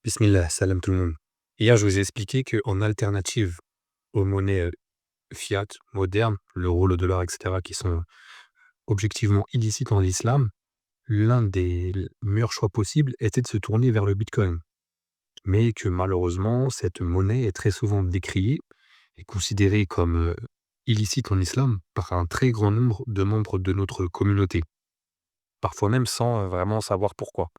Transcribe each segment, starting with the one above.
Bismillah, salam tout le monde. Hier, je vous ai expliqué qu'en alternative aux monnaies fiat modernes, l'euro, le dollar, etc., qui sont objectivement illicites en islam, l'un des meilleurs choix possibles était de se tourner vers le bitcoin. Mais que malheureusement, cette monnaie est très souvent décriée et considérée comme illicite en islam par un très grand nombre de membres de notre communauté, parfois même sans vraiment savoir pourquoi.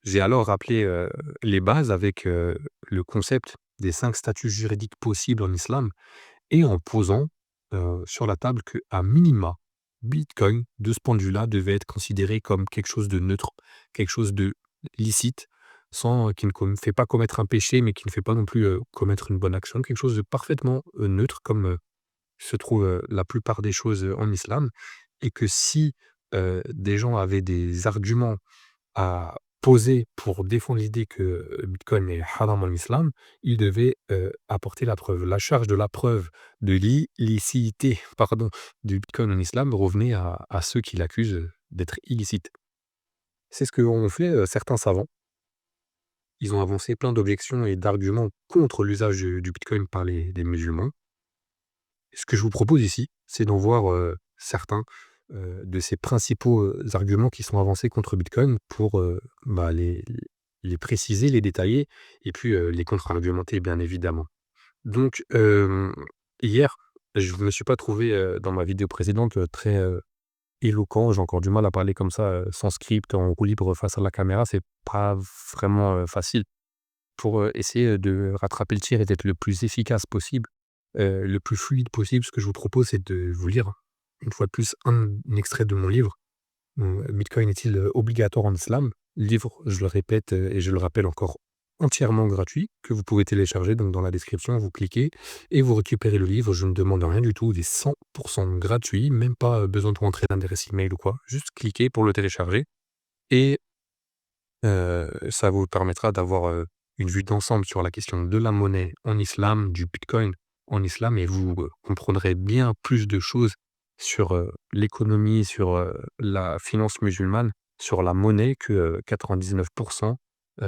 J'ai alors rappelé les bases avec le concept des 5 statuts juridiques possibles en islam et en posant sur la table qu'à minima, Bitcoin, de ce point de vue-là, devait être considéré comme quelque chose de neutre, quelque chose de licite, sans qui ne fait pas commettre un péché, mais qui ne fait pas non plus commettre une bonne action, quelque chose de parfaitement neutre, comme se trouve la plupart des choses en islam, et que si des gens avaient des arguments à poser pour défendre l'idée que Bitcoin est haram en islam, il devait apporter la preuve. La charge de la preuve de l'illicité pardon, du Bitcoin en islam revenait à ceux qui l'accusent d'être illicite. C'est ce qu'ont fait certains savants. Ils ont avancé plein d'objections et d'arguments contre l'usage du Bitcoin par les musulmans. Ce que je vous propose ici, c'est d'en voir certains de ces principaux arguments qui sont avancés contre Bitcoin pour les préciser, les détailler et puis les contre-argumenter, bien évidemment. Donc, hier, je ne me suis pas trouvé dans ma vidéo précédente très éloquent. J'ai encore du mal à parler comme ça, sans script, en roue libre face à la caméra. C'est pas vraiment facile. Pour essayer de rattraper le tir et d'être le plus efficace possible, le plus fluide possible, ce que je vous propose, c'est de vous lire, une fois de plus, un extrait de mon livre. Bitcoin est-il obligatoire en islam? Livre, je le répète et je le rappelle encore, entièrement gratuit, que vous pouvez télécharger. Donc dans la description, vous cliquez et vous récupérez le livre. Je ne demande rien du tout, il est 100 gratuit, même pas besoin de rentrer d'adresse email ou quoi. Juste cliquez pour le télécharger et ça vous permettra d'avoir une vue d'ensemble sur la question de la monnaie en islam, du bitcoin en islam, et vous comprendrez bien plus de choses sur l'économie, sur la finance musulmane, sur la monnaie que 99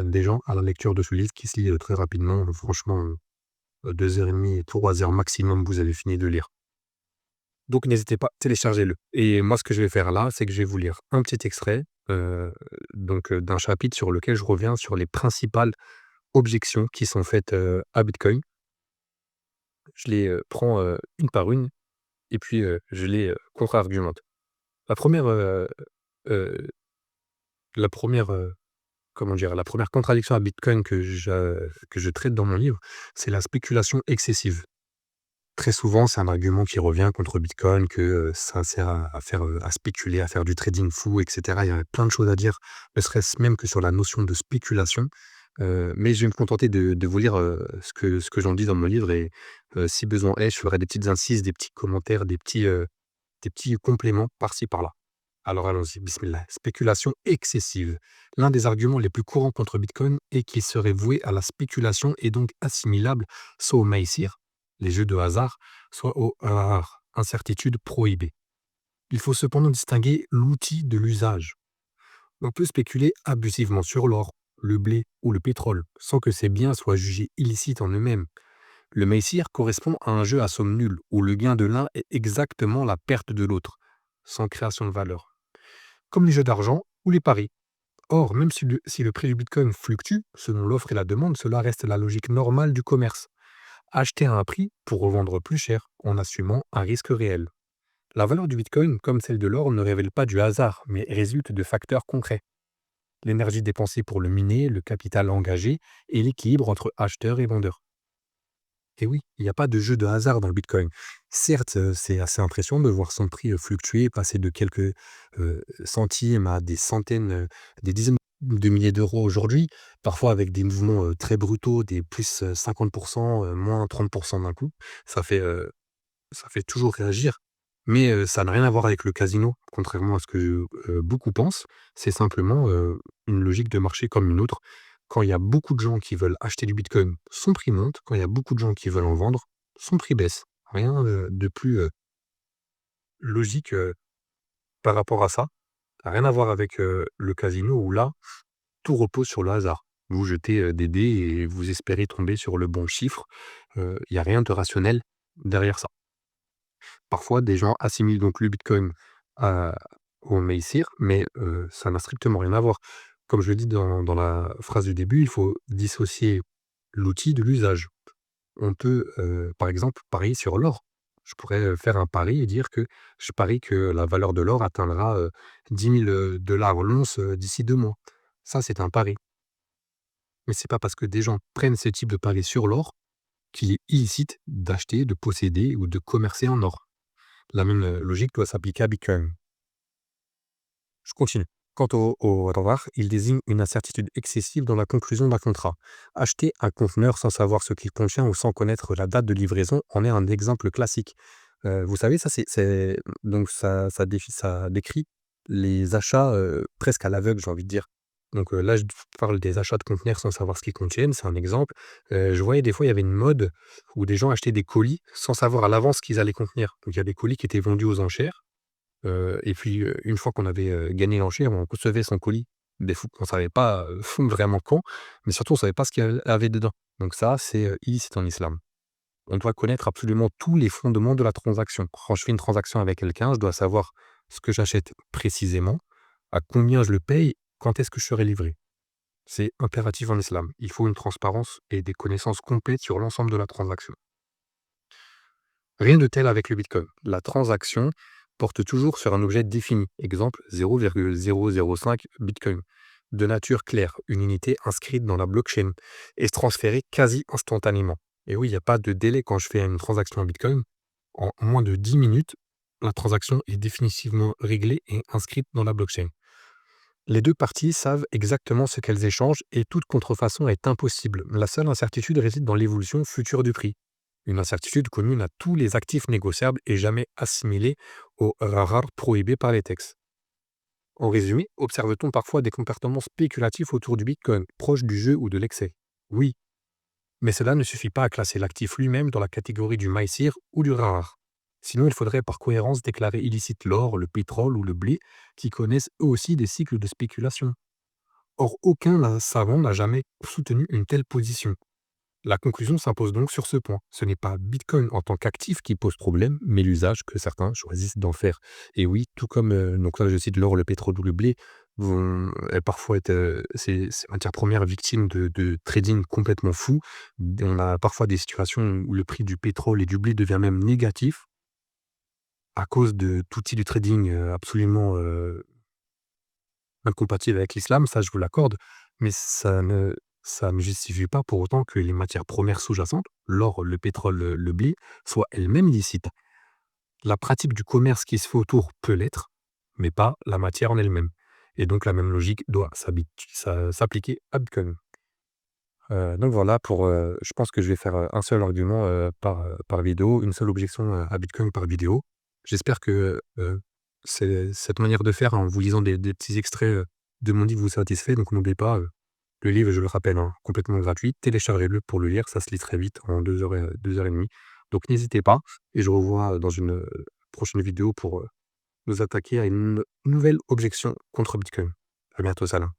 des gens à la lecture de ce livre qui se lit très rapidement. Franchement, 2 heures et demie, 3 heures maximum, vous avez fini de lire. Donc n'hésitez pas, téléchargez-le. Et moi, ce que je vais faire là, c'est que je vais vous lire un petit extrait d'un chapitre sur lequel je reviens sur les principales objections qui sont faites à Bitcoin. Je les prends une par une et puis je les contre-argumente. La première, la première, comment dire, la première contradiction à Bitcoin que je traite dans mon livre, c'est la spéculation excessive. Très souvent, c'est un argument qui revient contre Bitcoin, que ça sert à spéculer, à faire du trading fou, et cetera. Il y a plein de choses à dire, ne serait-ce même que sur la notion de spéculation. Mais je vais me contenter de vous lire ce que j'en dis dans mon livre, et si besoin est, je ferai des petites incises, des petits commentaires, des petits compléments par-ci par-là. Alors allons-y, bismillah. Spéculation excessive. L'un des arguments les plus courants contre Bitcoin est qu'il serait voué à la spéculation et donc assimilable soit au maïsir, les jeux de hasard, soit au har, incertitude prohibée. Il faut cependant distinguer l'outil de l'usage. On peut spéculer abusivement sur l'or, le blé ou le pétrole, sans que ces biens soient jugés illicites en eux-mêmes. Le maïsir correspond à un jeu à somme nulle, où le gain de l'un est exactement la perte de l'autre, sans création de valeur, comme les jeux d'argent ou les paris. Or, même si le prix du Bitcoin fluctue, selon l'offre et la demande, cela reste la logique normale du commerce. Acheter à un prix pour revendre plus cher, en assumant un risque réel. La valeur du Bitcoin, comme celle de l'or, ne révèle pas du hasard, mais résulte de facteurs concrets. L'énergie dépensée pour le miner, le capital engagé et l'équilibre entre acheteurs et vendeurs. Et oui, il n'y a pas de jeu de hasard dans le Bitcoin. Certes, c'est assez impressionnant de voir son prix fluctuer, passer de quelques centimes à des centaines, des dizaines de milliers d'euros aujourd'hui, parfois avec des mouvements très brutaux, des plus 50%, moins 30% d'un coup. Ça fait, heu, ça fait toujours réagir, mais ça n'a rien à voir avec le casino, contrairement à ce que beaucoup pensent. C'est simplement une logique de marché comme une autre. Quand il y a beaucoup de gens qui veulent acheter du bitcoin, son prix monte. Quand il y a beaucoup de gens qui veulent en vendre, son prix baisse. Rien de plus logique par rapport à ça. Ça n'a rien à voir avec le casino où là, tout repose sur le hasard. Vous jetez, des dés et vous espérez tomber sur le bon chiffre. Il y a rien de rationnel derrière ça. Parfois, des gens assimilent donc le bitcoin à au Maïsir, mais ça n'a strictement rien à voir. Comme je le dis dans la phrase du début, il faut dissocier l'outil de l'usage. On peut, par exemple, parier sur l'or. Je pourrais, faire un pari et dire que je parie que la valeur de l'or atteindra, 10 000 l'once, d'ici 2 mois. Ça, c'est un pari. Mais c'est pas parce que des gens prennent ce type de pari sur l'or qu'il est illicite d'acheter, de posséder ou de commercer en or. La même, logique doit s'appliquer à Bitcoin. Je continue. Quant au RAR, il désigne une incertitude excessive dans la conclusion d'un contrat. Acheter un conteneur sans savoir ce qu'il contient ou sans connaître la date de livraison en est un exemple classique. Vous savez, ça, donc ça décrit les achats presque à l'aveugle, j'ai envie de dire. Donc là, je parle des achats de conteneurs sans savoir ce qu'ils contiennent, c'est un exemple. Je voyais des fois, il y avait une mode où des gens achetaient des colis sans savoir à l'avance ce qu'ils allaient contenir. Donc il y a des colis qui étaient vendus aux enchères. Et puis, une fois qu'on avait, gagné l'enchère, on recevait son colis. Des fois on savait pas, vraiment quand, mais surtout on savait pas ce qu'il y avait dedans. Donc ça, c'est, illicite en islam. On doit connaître absolument tous les fondements de la transaction. Quand je fais une transaction avec quelqu'un, je dois savoir ce que j'achète précisément, à combien je le paye, quand est-ce que je serai livré. C'est impératif en islam. Il faut une transparence et des connaissances complètes sur l'ensemble de la transaction. Rien de tel avec le Bitcoin. La transaction porte toujours sur un objet défini. Exemple 0,005 Bitcoin. De nature claire, une unité inscrite dans la blockchain et transférée quasi instantanément. Et oui, il n'y a pas de délai quand je fais une transaction en Bitcoin. En moins de 10 minutes, la transaction est définitivement réglée et inscrite dans la blockchain. Les deux parties savent exactement ce qu'elles échangent et toute contrefaçon est impossible. La seule incertitude réside dans l'évolution future du prix. Une incertitude commune à tous les actifs négociables et jamais assimilée aux rares prohibés par les textes. En résumé, observe-t-on parfois des comportements spéculatifs autour du Bitcoin, proches du jeu ou de l'excès? Oui, mais cela ne suffit pas à classer l'actif lui-même dans la catégorie du maïsir ou du rare. Sinon, il faudrait par cohérence déclarer illicite l'or, le pétrole ou le blé, qui connaissent eux aussi des cycles de spéculation. Or, aucun savant n'a jamais soutenu une telle position. La conclusion s'impose donc sur ce point. Ce n'est pas Bitcoin en tant qu'actif qui pose problème, mais l'usage que certains choisissent d'en faire. Et oui, tout comme, donc là je cite l'or, le pétrole ou le blé, vont parfois être, ces matières premières victimes de trading complètement fou. On a parfois des situations où le prix du pétrole et du blé devient même négatif à cause d'outils de trading, absolument, incompatible avec l'islam, ça je vous l'accorde, mais ça ne justifie pas pour autant que les matières premières sous-jacentes, l'or, le pétrole, le blé, soient elles-mêmes licites. La pratique du commerce qui se fait autour peut l'être, mais pas la matière en elle-même. Et donc la même logique doit s'appliquer à Bitcoin. Donc voilà pour, je pense que je vais faire, un seul argument, par vidéo, une seule objection, à Bitcoin par vidéo. J'espère que, cette manière de faire en vous lisant des petits extraits, de mon livre vous satisfait. Donc n'oubliez pas, le livre, je le rappelle, hein, complètement gratuit. Téléchargez-le pour le lire, ça se lit très vite, en 2 heures et 2 heures et demie. Donc n'hésitez pas et je vous revois dans une, prochaine vidéo pour, nous attaquer à une nouvelle objection contre Bitcoin. À bientôt, salam.